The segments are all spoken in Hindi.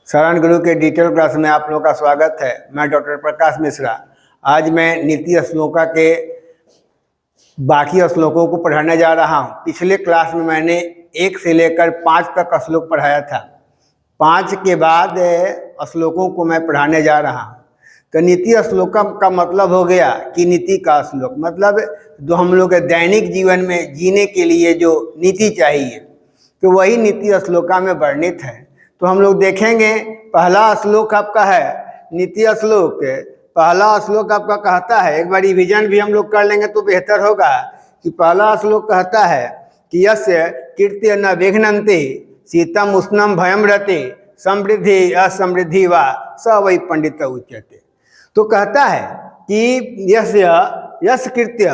शरण गुरु के डिटेल क्लास में आप लोगों का स्वागत है। मैं डॉक्टर प्रकाश मिश्रा। आज मैं नीति श्लोका के बाकी श्लोकों को पढ़ाने जा रहा हूँ। पिछले क्लास में मैंने 1 से लेकर 5 तक श्लोक पढ़ाया था। 5 के बाद श्लोकों को मैं पढ़ाने जा रहा हूँ। तो नीति श्लोक का मतलब हो गया कि नीति का श्लोक मतलब जो हम लोग के दैनिक जीवन में जीने के लिए जो नीति चाहिए, तो वही नीति श्लोका में वर्णित है। तो हम लोग देखेंगे पहला श्लोक आपका है नीति श्लोक। पहला श्लोक आपका कहता है, एक बार रिविजन भी हम लोग कर लेंगे तो बेहतर होगा कि पहला श्लोक कहता है कि यस्य कीर्ति न विघ्नन्ति शीतम उष्णम भयम रते समृद्धि असमृद्धि वा स वै पंडित उच्यते। तो कहता है कि यश कृत्य,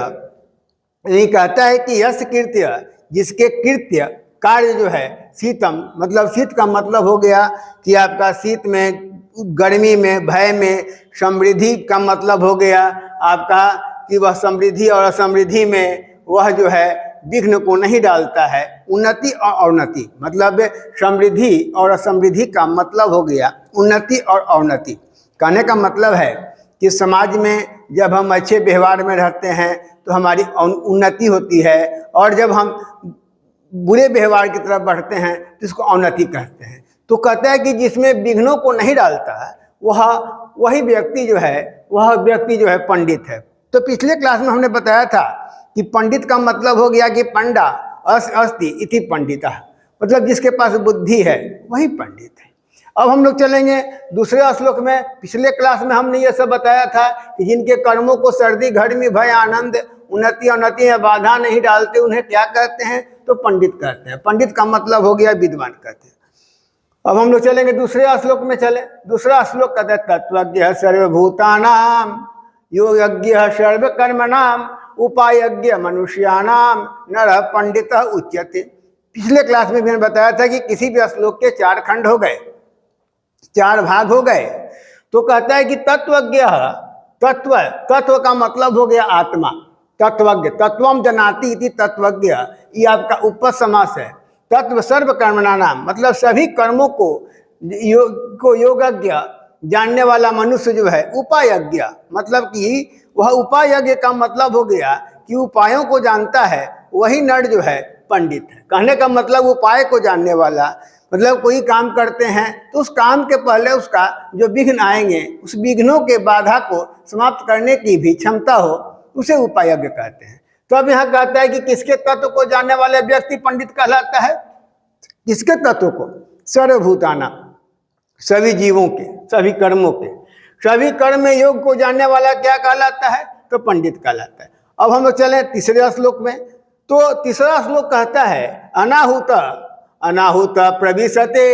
नहीं कहता है कि यश कृत्य जिसके कृत्य कार्य जो है शीतम, मतलब शीत का मतलब हो गया कि आपका शीत में, गर्मी में, भय में, समृद्धि का मतलब हो गया आपका कि वह समृद्धि और असमृद्धि में वह जो है विघ्न को नहीं डालता है। उन्नति और अवनति, मतलब समृद्धि और असमृद्धि का मतलब हो गया उन्नति और अवनति। कहने का मतलब है कि समाज में जब हम अच्छे व्यवहार में रहते हैं तो हमारी उन्नति होती है, और जब हम बुरे व्यवहार की तरफ बढ़ते हैं तो इसको अवनति कहते हैं। तो कहता है कि जिसमें विघ्नों को नहीं डालता है वही व्यक्ति जो है पंडित है। तो पिछले क्लास में हमने बताया था कि पंडित का मतलब हो गया कि पंडा अस्ति इति पंडितः, मतलब जिसके पास बुद्धि है वही पंडित है। अब हम लोग चलेंगे दूसरे श्लोक में। पिछले क्लास में हमने ये सब बताया था कि जिनके कर्मों को सर्दी गर्मी भय आनंद उन्नति अवनति में बाधा नहीं डालते उन्हें क्या कहते हैं? तो पंडित कहते हैं। पंडित का मतलब हो गया विद्वान कहते हैं। अब हम लोग चलेंगे दूसरे श्लोक में। चले दूसरा श्लोक कहते हैं तत्वज्ञ सर्वभूतानां योगज्ञ सर्वकर्मणां उपायज्ञ मनुष्याणां नरः पंडितः उच्यते। पिछले क्लास में मैंने बताया था कि किसी भी श्लोक के 4 खंड हो गए, 4 भाग हो गए। तो कहता है कि तत्वज्ञ, तत्व का मतलब हो गया आत्मा। तत्वज्ञ, तत्वम जनाति इति तत्वज्ञ, ये आपका उपपद समास है। तत्व सर्व कर्मणा नाम, मतलब सभी कर्मों को योगज्ञ जानने वाला मनुष्य जो है। उपायज्ञ, मतलब कि वह उपायज्ञ का मतलब हो गया कि उपायों को जानता है वही नर जो है पंडित है। कहने का मतलब उपाय को जानने वाला, मतलब कोई काम करते हैं तो उस काम के पहले उसका जो विघ्न आएंगे उस विघ्नों के बाधा को समाप्त करने की भी क्षमता हो, उसे उपायज्ञ कहते हैं। तो अब यहाँ कहता है कि किसके तत्व को जानने वाले व्यक्ति पंडित कहलाता है? किसके तत्व को? सर्वभूताना, सभी जीवों के, सभी कर्मों के, सभी कर्म में योग को जानने वाला क्या कहलाता है? तो पंडित कहलाता है। अब हम लोग चले तीसरे श्लोक में। तो तीसरा श्लोक कहता है अनाहुत प्रविशते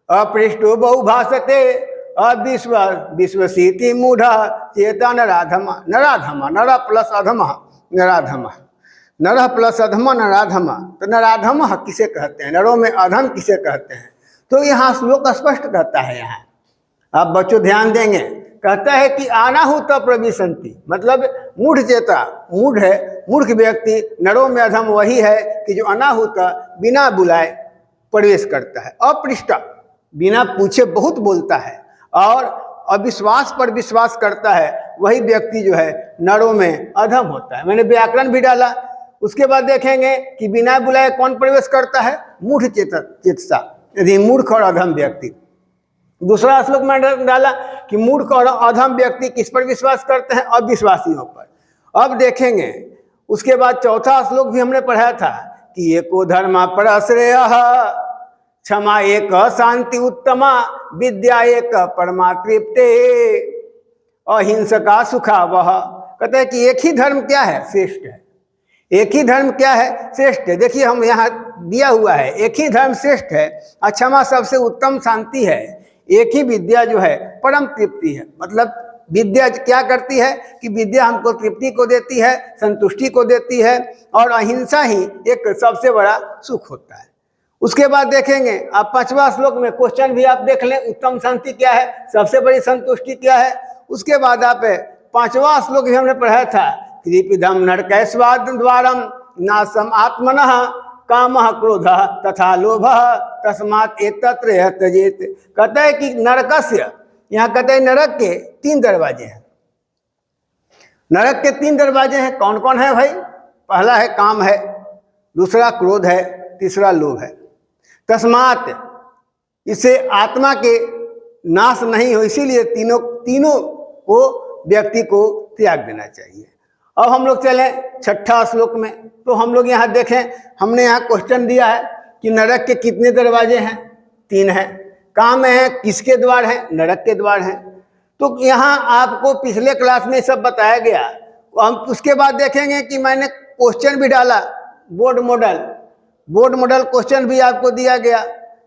अपृष्टो बहुभाषते विश्वसीति मूढ़ चेता नराधम। नर प्लस अधम, नर प्लस अधम नराधम। तो नराधम किसे कहते हैं? नरों में अधम किसे कहते हैं? तो यहाँ श्लोक स्पष्ट कहता है। यहाँ आप बच्चों ध्यान देंगे, कहता है कि अनाहुत प्रविशन्ति, मतलब मूढ़ चेता, मूढ़ है, मूर्ख व्यक्ति, नरों में अधम वही है कि जो अनाहुत बिना बुलाए प्रवेश करता है। अपृष्ट, बिना पूछे बहुत बोलता है और अविश्वास पर विश्वास करता है, वही व्यक्ति जो है नरों में अधम होता है। मैंने व्याकरण भी डाला। उसके बाद देखेंगे कि बिना बुलाए कौन प्रवेश करता है? मूढ़ चेतसा, यदि मूर्ख और अधम व्यक्ति। दूसरा श्लोक में डाला कि मूर्ख और अधम व्यक्ति किस पर विश्वास करते हैं? अविश्वासियों पर। अब देखेंगे उसके बाद चौथा श्लोक भी हमने पढ़ाया था कि एको धर्म परश्रेयः क्षमा एक शांति उत्तमा विद्या एक परमा तृप्ते अहिंसका सुखा वह। कहते हैं कि एक ही धर्म क्या है? श्रेष्ठ है। एक ही धर्म क्या है? श्रेष्ठ है। देखिए हम यहाँ दिया हुआ है, एक ही धर्म श्रेष्ठ है, क्षमा सबसे उत्तम शांति है, एक ही विद्या जो है परम तृप्ति है। मतलब विद्या क्या करती है कि विद्या हमको तृप्ति को देती है, संतुष्टि को देती है, और अहिंसा ही एक सबसे बड़ा सुख होता है। उसके बाद देखेंगे आप 5वां श्लोक में क्वेश्चन भी आप देख लें, उत्तम शांति क्या है, सबसे बड़ी संतुष्टि क्या है। उसके बाद आप 5वां श्लोक भी हमने पढ़ा था, त्रिपिधम नरकैस्वाद द्वारम नासम आत्मनः कामः क्रोधः तथा लोभः तस्मात् एतत्र त्यजेत। कहता है कि नरकस्य, यहाँ कहते हैं नरक के 3 दरवाजे हैं। नरक के 3 दरवाजे हैं, कौन कौन है भाई? पहला है काम है, दूसरा क्रोध है, तीसरा लोभ है। तस्मात्, इससे आत्मा के नाश नहीं हो, इसीलिए तीनों को व्यक्ति को त्याग देना चाहिए। अब हम लोग चले 6ठा श्लोक में, तो हम लोग यहाँ देखें, हमने यहाँ क्वेश्चन दिया है कि नरक के कितने दरवाजे हैं? 3 हैं। काम है, किसके द्वार है? नरक के द्वार हैं। तो यहाँ आपको पिछले क्लास में सब बताया गया। हम उसके बाद देखेंगे कि मैंने क्वेश्चन भी डाला, बोर्ड मॉडल क्वेश्चन भी आपको दिया गया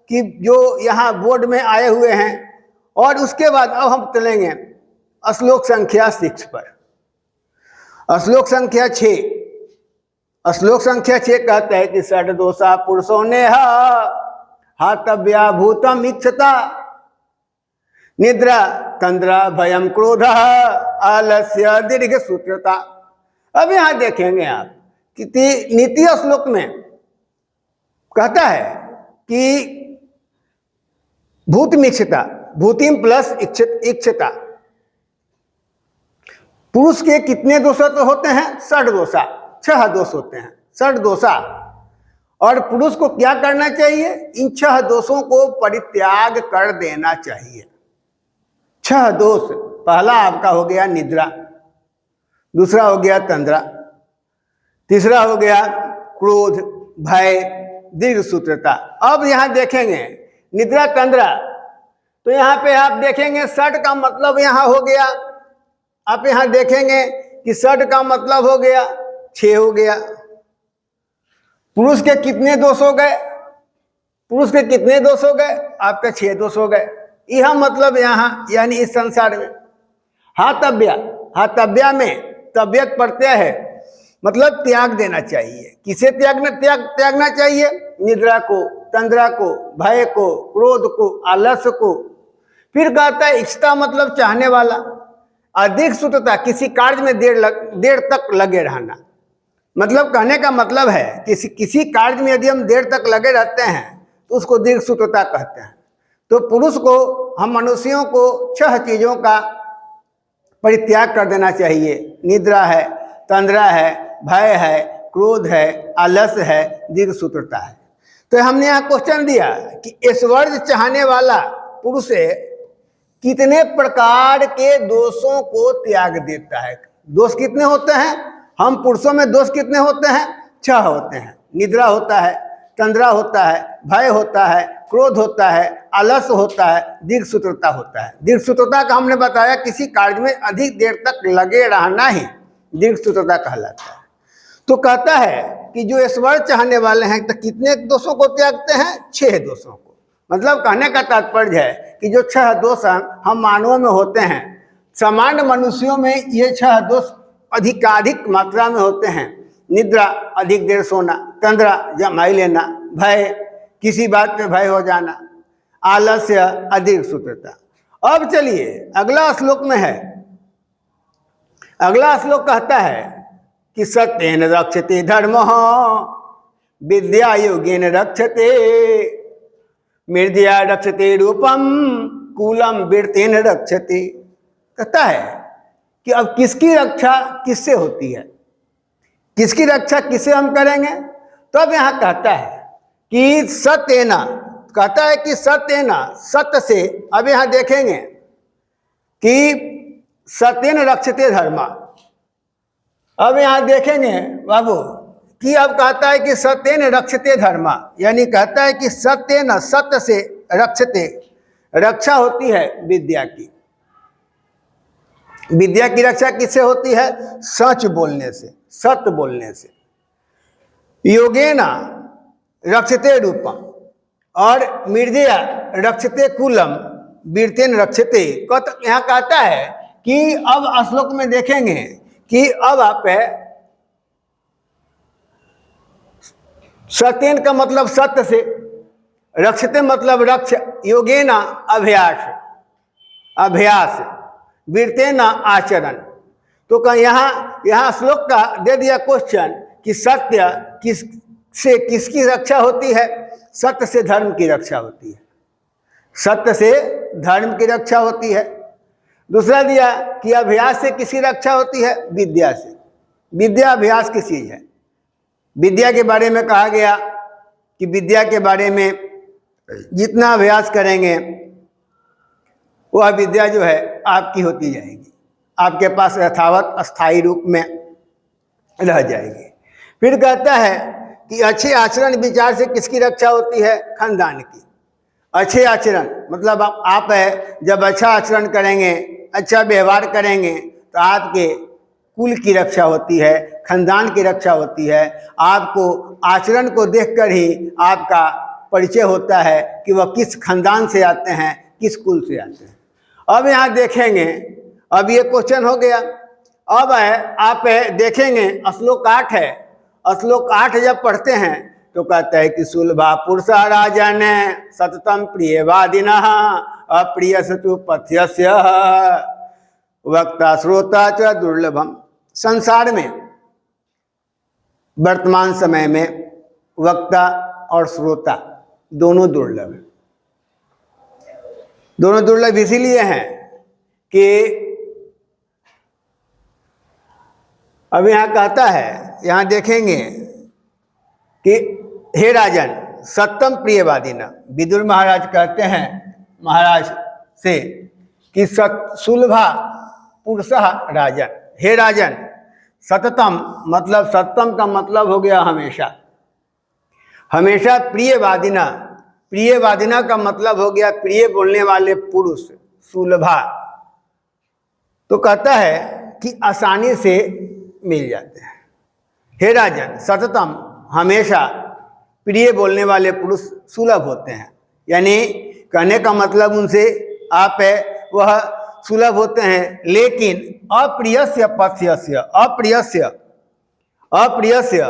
कि जो यहाँ बोर्ड में आए हुए हैं। और उसके बाद अब हम चलेंगे श्लोक संख्या 6 पर। श्लोक संख्या 6, श्लोक संख्या 6 कहता है कि षड दोषा पुरुषो ने हातव्या भूतम इच्छता निद्रा तंद्रा भयम क्रोध आलस्य दीर्घ सूत्रता। अब यहाँ देखेंगे आप कि नीति श्लोक में कहता है कि भूतमीक्षता, भूतिम प्लस इच्छता, पुरुष के कितने दोष तो होते हैं? षड दोषा, 6 दोष होते हैं, षड दोषा। और पुरुष को क्या करना चाहिए? इन 6 दोषों को परित्याग कर देना चाहिए। 6 दोष, पहला आपका हो गया निद्रा, दूसरा हो गया तंद्रा, तीसरा हो गया क्रोध, भय, दीर्घ सूत्रता। अब यहाँ देखेंगे निद्रा तंद्रा, तो यहाँ पे आप देखेंगे षड का मतलब यहाँ हो गया, आप यहाँ देखेंगे कि षड का मतलब हो गया 6 हो गया। पुरुष के कितने दोष हो गए? पुरुष के कितने दोष हो गए? आपके 6 दोष हो गए। यह मतलब यहाँ यानी इस संसार में हातव्या में तबियत प्रत्यय है, मतलब त्याग देना चाहिए। किसे त्यागना चाहिए? निद्रा को, तंद्रा को, भय को, क्रोध को, आलस्य को। फिर कहता है इच्छता मतलब चाहने वाला, अधिक सूत्रता, किसी कार्य में देर तक लगे रहना। मतलब कहने का मतलब है किसी कार्य में यदि हम देर तक लगे रहते हैं तो उसको दीर्घ सूत्रता कहते हैं। तो पुरुष को, हम मनुष्यों को 6 चीजों का परित्याग कर देना चाहिए। निद्रा है, तंद्रा है, भय है, क्रोध है, आलस्य है, दीर्घ सूत्रता है। तो हमने यहाँ क्वेश्चन दिया कि ऐश्वर्य चाहने वाला पुरुष कितने प्रकार के दोषों को त्याग देता है? दोष कितने होते हैं? हम पुरुषों में दोष कितने होते हैं? 6 होते हैं। निद्रा होता है, तंद्रा होता है, भय होता है, क्रोध होता है, आलस्य होता है, दीर्घ सूत्रता होता है। दीर्घ सूत्रता का हमने बताया किसी कार्य में अधिक देर तक लगे रहना ही दीर्घ सूत्रता कहलाता है। तो कहता है कि जो ऐश्वर्य चाहने वाले हैं तो कितने दोषों को त्यागते हैं? 6 दोषों को। मतलब कहने का तात्पर्य है कि जो 6 दोष हम मानवों में होते हैं, सामान्य मनुष्यों में ये 6 दोष अधिकाधिक मात्रा में होते हैं। निद्रा, अधिक देर सोना, तंद्रा, जमाई लेना, भय, किसी बात पे भय हो जाना, आलस्य, अधिक सूत्रता। अब चलिए अगला श्लोक में है। अगला श्लोक कहता है कि सत्येन रक्षते धर्मः विद्या योगेन रक्षते मृद्या रक्षते रूपम कूलम वीरतेन रक्षते। कहता है कि अब किसकी रक्षा किससे होती है? किसकी रक्षा किससे हम करेंगे? तो अब यहाँ कहता है कि सत्येन, कहता है कि सत्येन, सत्य से। अब यहाँ देखेंगे कि सत्येन रक्षते धर्म। अब यहाँ देखेंगे बाबू कि अब कहता है कि सत्येन रक्षते धर्म, यानी कहता है कि सत्येन, सत्य से रक्षते, रक्षा होती है विद्या की। विद्या की रक्षा किससे होती है? सच बोलने से, सत्य बोलने से। योगेन रक्षते रूपम और मृदया रक्षते कुलम वीरतेन रक्षते। यहाँ कहता है कि अब श्लोक में देखेंगे कि अब आप सत्येन का मतलब सत्य से, रक्षते मतलब रक्ष, योगेन अभ्यास, अभ्यास, वीरतेन आचरण। तो यहाँ श्लोक का दे दिया क्वेश्चन कि सत्य से किसकी रक्षा होती है? सत्य से धर्म की रक्षा होती है। सत्य से धर्म की रक्षा होती है। दूसरा दिया कि अभ्यास से किसकी रक्षा होती है? विद्या से। विद्या अभ्यास की चीज है। विद्या के बारे में कहा गया कि विद्या के बारे में जितना अभ्यास करेंगे वह विद्या जो है आपकी होती जाएगी, आपके पास यथावत अस्थायी रूप में रह जाएगी। फिर कहता है कि अच्छे आचरण विचार से किसकी रक्षा होती है? खानदान की। अच्छे आचरण मतलब आप है जब अच्छा आचरण करेंगे, अच्छा व्यवहार करेंगे तो आपके कुल की रक्षा होती है, खानदान की रक्षा होती है। आपको आचरण को देखकर ही आपका परिचय होता है कि वह किस खानदान से आते हैं, किस कुल से आते हैं। अब यहाँ देखेंगे, अब ये क्वेश्चन हो गया। अब है आप देखेंगे श्लोक 8 है। श्लोक 8 जब पढ़ते हैं तो कहता है कि सुलभा पुरुषा राजन सततम प्रियवादिनः अप्रियस्य तु पथ्यस्य वक्ता श्रोता च दुर्लभम। संसार में वर्तमान समय में वक्ता और श्रोता दोनों दुर्लभ हैं। दोनों दुर्लभ इसीलिए हैं कि अब यहाँ कहता है, यहाँ देखेंगे कि हे राजन सत्यम प्रियवादिना। विदुर महाराज कहते हैं महाराज से कि सुलभा पुरुषः राजन। हे राजन, सततम मतलब सत्यम का मतलब हो गया हमेशा। हमेशा प्रियवादिना, प्रियवादिना का मतलब हो गया प्रिय बोलने वाले पुरुष। सुलभा तो कहता है कि आसानी से मिल जाते हैं। हे राजन सततम हमेशा प्रिय बोलने वाले पुरुष सुलभ होते हैं, यानी कहने का मतलब उनसे आप है वह सुलभ होते हैं। लेकिन अप्रियस्य पथ्यस्य, अप्रियस्य अप्रियस्य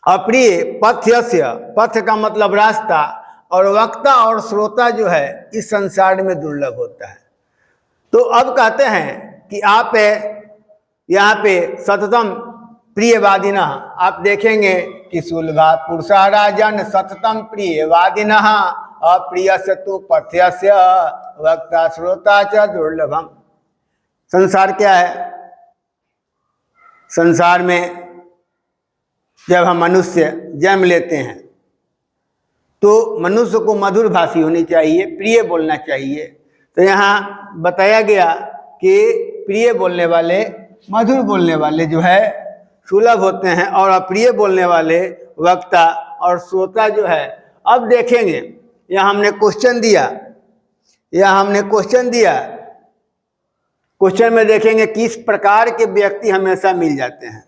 अप्रिय पथ्यस्य, पथ का मतलब रास्ता, और वक्ता और श्रोता जो है इस संसार में दुर्लभ होता है। तो अब कहते हैं कि आप यहाँ पे सततम प्रियवादिनः, आप देखेंगे कि सुलभा पुरुषा राजन सततम प्रियवादिनः अप्रियस्य तु पथ्यस्य वक्ता श्रोता च दुर्लभम। संसार क्या है? संसार में जब हम मनुष्य जन्म लेते हैं तो मनुष्य को मधुर भाषी होनी चाहिए, प्रिय बोलना चाहिए। तो यहाँ बताया गया कि प्रिय बोलने वाले, मधुर बोलने वाले जो है सुलभ होते हैं, और अप्रिय बोलने वाले वक्ता और श्रोता जो है। अब देखेंगे यहाँ हमने क्वेश्चन दिया, क्वेश्चन में देखेंगे किस प्रकार के व्यक्ति हमेशा मिल जाते हैं।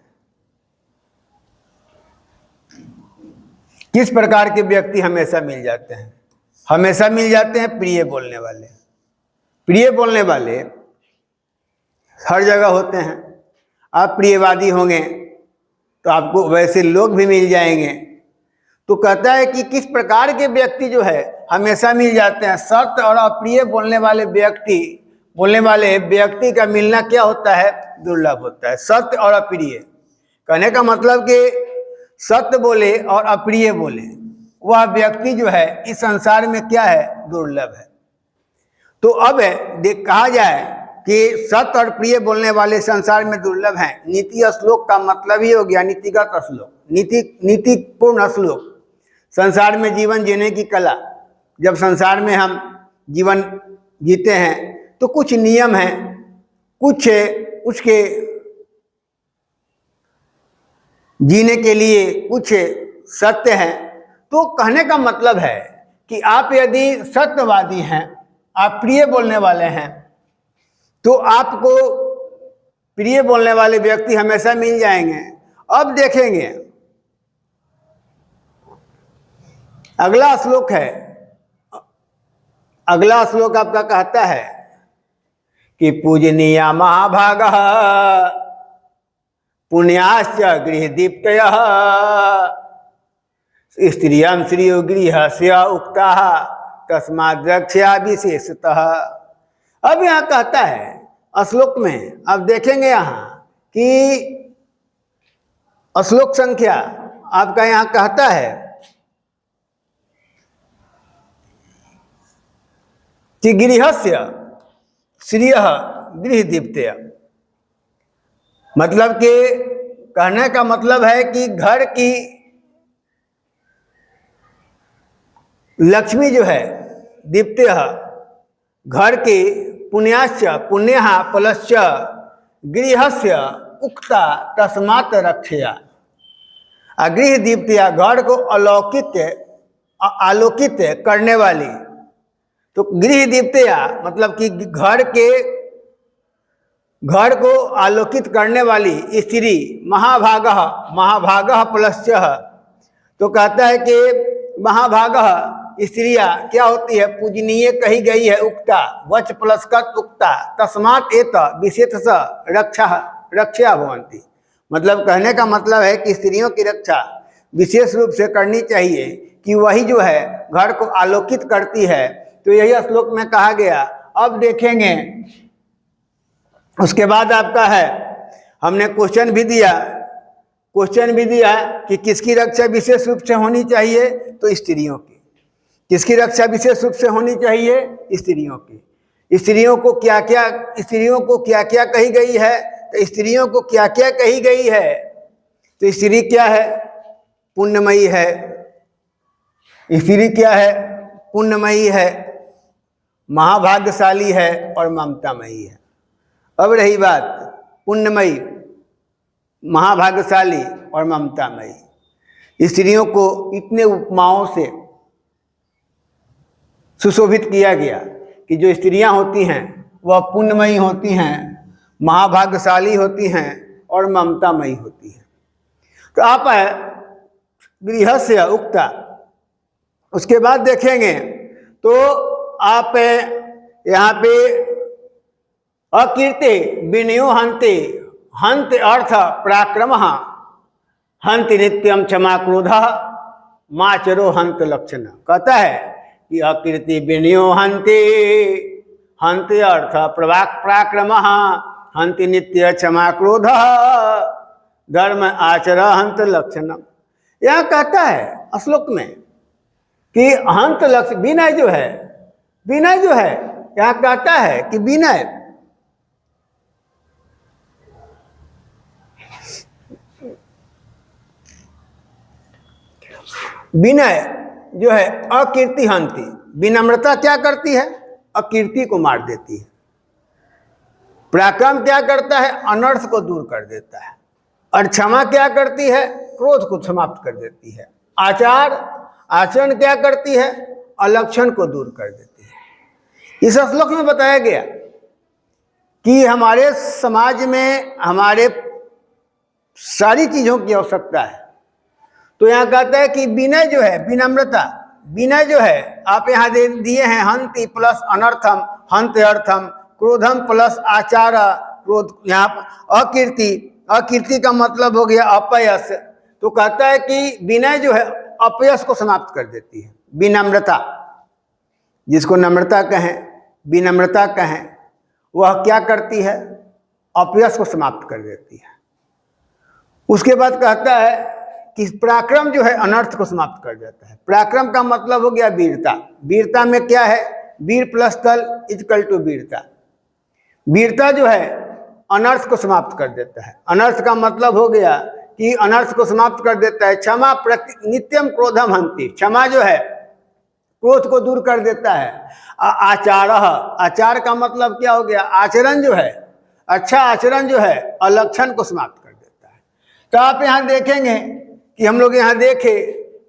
किस प्रकार के व्यक्ति हमेशा मिल जाते हैं? हमेशा मिल जाते हैं प्रिय बोलने वाले। प्रिय बोलने वाले हर जगह होते हैं। आप प्रियवादी होंगे तो आपको वैसे लोग भी मिल जाएंगे। तो कहता है कि किस प्रकार के व्यक्ति जो है हमेशा मिल जाते हैं। सत्य और अप्रिय बोलने वाले व्यक्ति का मिलना क्या होता है? दुर्लभ होता है। सत्य और अप्रिय कहने का मतलब कि सत्य बोले और अप्रिय बोले वह व्यक्ति जो है इस संसार में क्या है? दुर्लभ है। तो अब कहा जाए कि सत्य और प्रिय बोलने वाले संसार में दुर्लभ हैं। नीति श्लोक का मतलब ही हो गया नीतिगत श्लोक, नीतिपूर्ण श्लोक। संसार में जीवन जीने की कला। जब संसार में हम जीवन जीते हैं तो कुछ नियम हैं, कुछ उसके जीने के लिए कुछ सत्य हैं। तो कहने का मतलब है कि आप यदि सत्यवादी हैं, आप प्रिय बोलने वाले हैं, तो आपको प्रिय बोलने वाले व्यक्ति हमेशा मिल जाएंगे। अब देखेंगे अगला श्लोक है। अगला श्लोक आपका कहता है कि पूजनीय महाभागः पुण्याश्च गृहदीप्तयः स्त्रियं श्रियो गृहस्य उक्ताः तस्माद् रक्षा विशेषतः। अब यहाँ कहता है श्लोक में, अब देखेंगे यहाँ कि श्लोक संख्या आपका यहाँ कहता है कि गृहस्य श्रियः गृहदीप्तया, मतलब कि कहने का मतलब है कि घर की लक्ष्मी जो है, दीप्तः, घर की पुण्याश्च पुण्यः प्लश्च गृहस्य उक्ता तस्मात् रक्षया, गृह दीप्तया, घर को आलोकित करने वाली। तो गृह दीप्तया मतलब कि घर को आलोकित करने वाली स्त्री, महाभागः प्लश्च, तो कहता है कि महाभागः स्त्रियां क्या होती है, पूजनीय कही गई है, उक्ता वच प्लस का उक्ता, तस्मात् एत विशेष रक्षा भवन्ति, मतलब कहने का मतलब है कि स्त्रियों की रक्षा विशेष रूप से करनी चाहिए कि वही जो है घर को आलोकित करती है। तो यही श्लोक में कहा गया। अब देखेंगे उसके बाद आपका है, हमने क्वेश्चन भी दिया कि किसकी रक्षा विशेष रूप से होनी चाहिए, तो स्त्रियों की। किसकी रक्षा विशेष रूप से होनी चाहिए, स्त्रियों की। स्त्रियों को क्या क्या कही गई है, तो स्त्रियों को क्या क्या कही गई है, तो स्त्री क्या है, पुण्यमयी है। स्त्री क्या है, पुण्यमयी है, महाभाग्यशाली है और ममतामयी है। अब रही बात पुण्यमयी, महाभाग्यशाली और ममतामयी, स्त्रियों को इतने उपमाओं से सुशोभित किया गया कि जो स्त्रियां होती हैं वह पुण्यमयी होती हैं, महाभाग्यशाली होती हैं और ममतामयी होती हैं। तो आप है गृहस्य उक्ता, उसके बाद देखेंगे तो आप यहाँ पे अकीर्ति विनयो हंति, हंत अर्थ पराक्रम, हंति नित्यम क्षमा क्रोध, माचरो हंत लक्षण। कहता है कि अकीर्ति विनयो हंति, हंति अर्थ पराक्रम, हंति नित्य क्षमा क्रोध, धर्म आचर हंत लक्षण। यह कहता है श्लोक में कि हंत लक्षण, विनय जो है, यह कहता है कि विनय जो है अकीर्ति हंति, विनम्रता क्या करती है, अकीर्ति को मार देती है। पराक्रम क्या करता है, अनर्थ को दूर कर देता है। और क्षमा क्या करती है, क्रोध को समाप्त कर देती है। आचरण क्या करती है, अलक्षण को दूर कर देती है। इस श्लोक में बताया गया कि हमारे समाज में हमारे सारी चीजों की आवश्यकता है। तो यहाँ कहता है कि विनय जो है, विनम्रता, विनय जो है आप यहाँ दिए हैं, हंति प्लस अनर्थम, हंत अर्थम, क्रोधम प्लस आचार, क्रोध, यहाँ अकीर्ति का मतलब हो गया अपयश। तो कहता है कि विनय जो है अपयश को समाप्त कर देती है। विनम्रता, जिसको नम्रता कहें, विनम्रता कहें, वह क्या करती है, अपयश को समाप्त कर देती है। उसके बाद कहता है कि पराक्रम जो है अनर्थ को समाप्त कर देता है। पराक्रम का मतलब हो गया वीरता। वीरता में क्या है, वीर प्लस तल इक्वल टू वीरता। वीरता जो है अनर्थ को समाप्त कर देता है। अनर्थ का मतलब हो गया कि अनर्थ को समाप्त कर देता है। क्षमा नित्यम क्रोधम हंति, क्षमा जो है क्रोध को दूर कर देता है। आचार का मतलब क्या हो गया, आचरण जो है, अच्छा आचरण जो है अलक्षण को समाप्त कर देता है। तो आप यहाँ देखेंगे कि हम लोग यहाँ देखे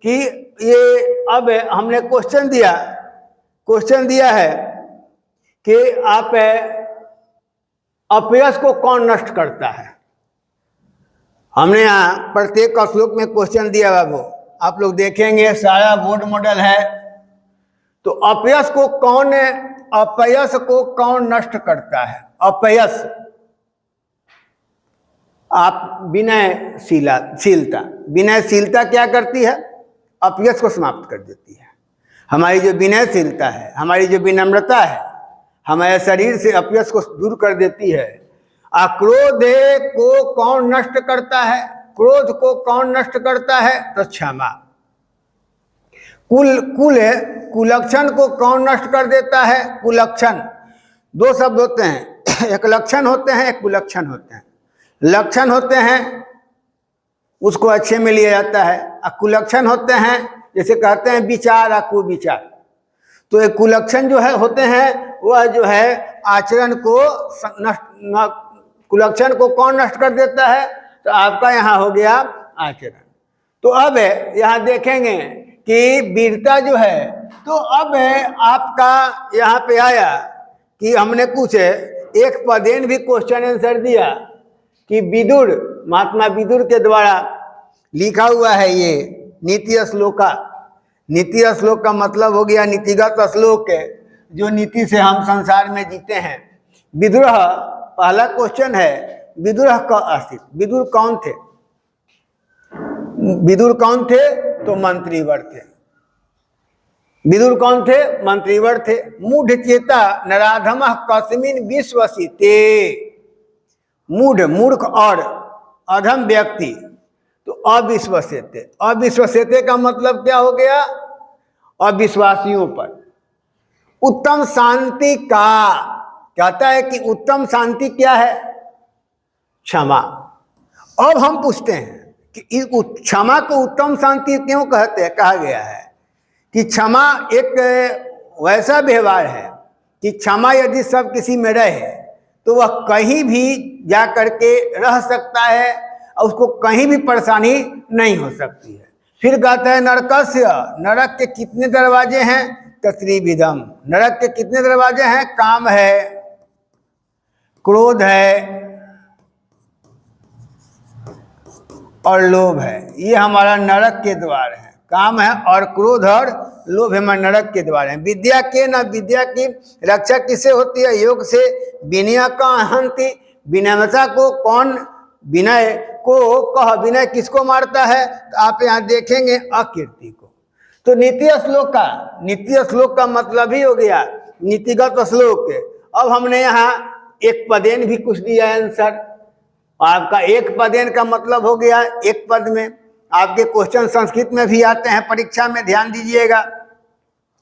कि ये अब हमने क्वेश्चन दिया है कि आप अपयश को कौन नष्ट करता है। हमने यहाँ प्रत्येक श्लोक में क्वेश्चन दिया बाबू, आप लोग देखेंगे सारा बोर्ड मॉडल है। तो अपयश को कौन नष्ट करता है, अपयश, आप विनयशीलता क्या करती है, अपयश को समाप्त कर देती है। हमारी जो विनयशीलता है, हमारी जो विनम्रता है, हमारे शरीर से अपयश को दूर कर देती है। क्रोध को कौन नष्ट करता है, क्रोध को कौन नष्ट करता है? तो क्षमा। कुलक्षण को कौन नष्ट कर देता है? कुलक्षण। दो शब्द होते हैं, एक लक्षण होते हैं, एक कुलक्षण होते हैं। लक्षण होते हैं उसको अच्छे में लिया जाता है, और कुलक्षण होते हैं जैसे कहते हैं विचार या कुविचार। तो एक कुलक्षण जो है होते हैं वह जो है आचरण को नष्ट, कुलक्षण को कौन नष्ट कर देता है? तो आपका यहाँ हो गया आचरण। तो अब यहाँ देखेंगे कि वीरता जो है, तो अब आपका यहाँ पे आया कि हमने कुछ एक पदेन भी क्वेश्चन आंसर दिया कि विदुर, महात्मा विदुर के द्वारा लिखा हुआ है ये नीति श्लोका। नीति श्लोक का मतलब हो गया नीतिगत श्लोक है, जो नीति से हम संसार में जीते हैं। विदुर, पहला क्वेश्चन है विदुर का अस्तित्व। विदुर कौन थे? विदुर कौन थे? तो मंत्रीवर थे। विदुर कौन थे? मंत्रीवर थे। मूढ़ चेता नराधम कस्मिन विश्वसिते। मूढ़, मूर्ख और अधम व्यक्ति तो अविश्वसेते। अविश्वसेते का मतलब क्या हो गया? अविश्वासियों पर। उत्तम शांति का कहता है कि उत्तम शांति क्या है? क्षमा। अब हम पूछते हैं कि क्षमा को उत्तम शांति क्यों कहते हैं? कहा गया है कि क्षमा एक वैसा व्यवहार है कि क्षमा यदि सब किसी में रहे तो वह कहीं भी जा करके रह सकता है और उसको कहीं भी परेशानी नहीं हो सकती है। फिर कहता है नरकस्य, नरक के कितने दरवाजे हैं? त्रिविधम। नरक के कितने दरवाजे हैं? काम है, क्रोध है और लोभ है। ये हमारा नरक के द्वार है। काम है और क्रोध और लोभ हमारे नरक के द्वार है। विद्या के न विद्या की रक्षा किसे होती है? योग से। विनय का हंति, विनम्रता को कौन, विनय को कह, विनय किसको मारता है? तो आप यहाँ देखेंगे अकीर्ति को। तो नीति श्लोक का, नीति श्लोक का मतलब ही हो गया नीतिगत श्लोक। अब हमने यहाँ एक पदेन भी कुछ दिया आंसर। आपका एक पदेन का मतलब हो गया एक पद में। आपके क्वेश्चन संस्कृत में भी आते हैं परीक्षा में, ध्यान दीजिएगा।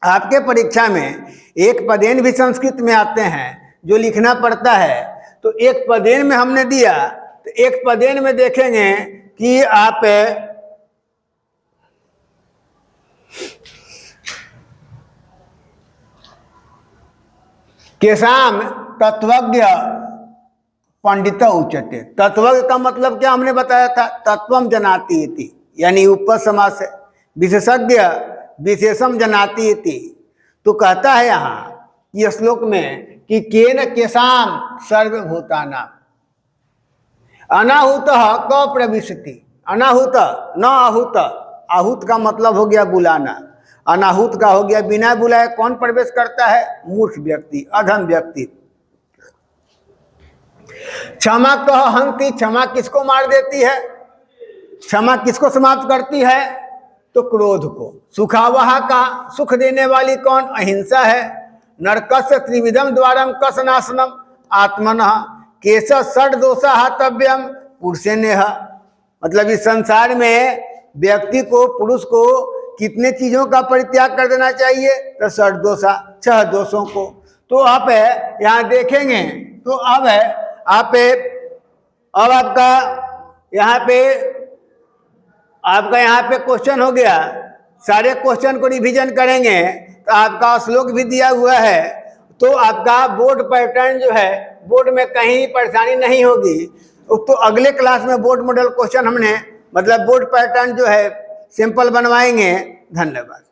आपके परीक्षा में एक पदेन भी संस्कृत में आते हैं जो लिखना पड़ता है। तो एक पदेन में हमने दिया, तो एक पदेन में देखेंगे कि आप केशाम तत्वज्ञ पंडित उच्यते। तत्वज्ञ का मतलब क्या हमने बताया था? तत्वम जनाति इति, यानी उपपद समास है। विशेषज्ञ विशेषम जनाति इति। तो कहता है यहाँ ये श्लोक में कि केन केशाम सर्वभूतानां अनाहुत क प्रविशति। अनाहुत न आहूत, आहूत का मतलब हो गया बुलाना, अनाहुत का हो गया बिना बुलाए कौन प्रवेश करता है? मूर्ख व्यक्ति, अधम व्यक्ति। क्षमा कह हंति, क्षमा किसको मार देती है? क्षमा किसको समाप्त करती है? तो क्रोध को। सुखावह का, सुख देने वाली कौन? अहिंसा है। नरकस्य त्रिविधम द्वारम कस नाशनम आत्मनः केश षड दोषा हतव्यम पुरुषेण्यः। मतलब इस संसार में व्यक्ति को, पुरुष को कितने चीजों का परित्याग कर देना चाहिए? तो षड दोषा, 6 दोषों को। तो आप यहाँ देखेंगे तो अब आप आपका यहाँ पे क्वेश्चन हो गया। सारे क्वेश्चन को रिवीजन करेंगे तो आपका श्लोक भी दिया हुआ है। तो आपका बोर्ड पैटर्न जो है, बोर्ड में कहीं परेशानी नहीं होगी। तो अगले क्लास में बोर्ड मॉडल क्वेश्चन हमने, मतलब बोर्ड पैटर्न जो है सिंपल बनवाएंगे। धन्यवाद।